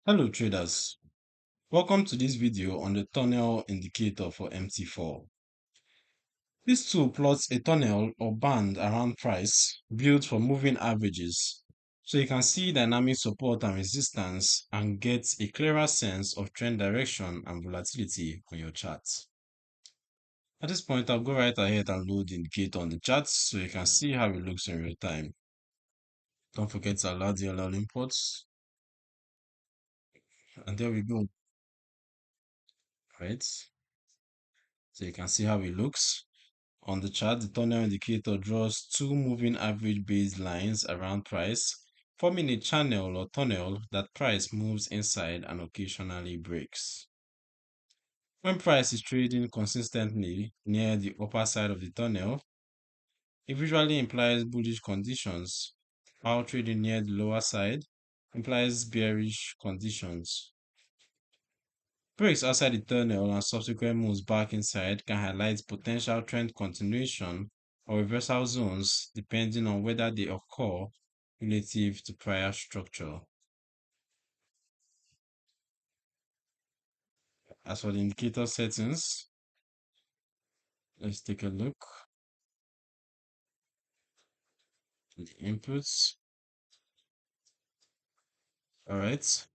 Hello traders, welcome to this video on the tunnel indicator for MT4. This tool plots a tunnel or band around price built for moving averages so you can see dynamic support and resistance and get a clearer sense of trend direction and volatility on your chart. At this point, I'll go right ahead and load the indicator on the chart so you can see how it looks in real time. Don't forget to allow the DLL imports. And there we go, right? So you can see how it looks. On the chart, the tunnel indicator draws two moving average based lines around price, forming a channel or tunnel that price moves inside and occasionally breaks. When price is trading consistently near the upper side of the tunnel, it visually implies bullish conditions, while trading near the lower side implies bearish conditions. Breaks outside the tunnel and subsequent moves back inside can highlight potential trend continuation or reversal zones depending on whether they occur relative to prior structure. As for the indicator settings, let's take a look at the inputs. Alright,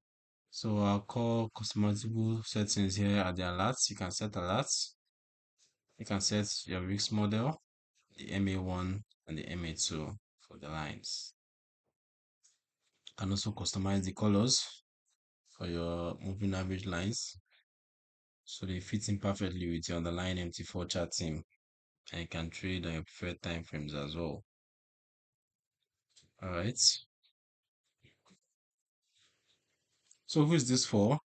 so I'll call customizable settings here are the alerts. You can set alerts. You can set your risk model, the MA1 and the MA2 for the lines. You can also customize the colors for your moving average lines so they fit in perfectly with your underlying MT4 chart team, and you can trade on your preferred time frames as well. All right, so who is this for?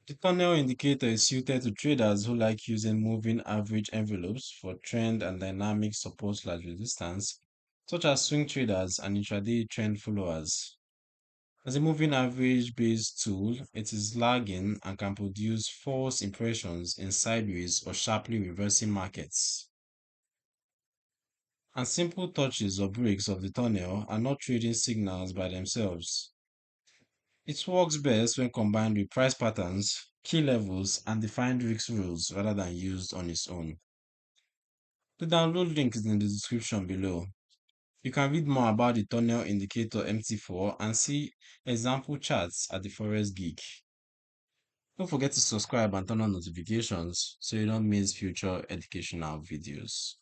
The tunnel indicator is suited to traders who like using moving average envelopes for trend and dynamic support/resistance, such as swing traders and intraday trend followers. As a moving average based tool, it is lagging and can produce false impressions in sideways or sharply reversing markets. And simple touches or breaks of the tunnel are not trading signals by themselves. It works best when combined with price patterns, key levels, and defined risk rules rather than used on its own. The download link is in the description below. You can read more about the tunnel indicator MT4 and see example charts at the Forex Geek. Don't forget to subscribe and turn on notifications so you don't miss future educational videos.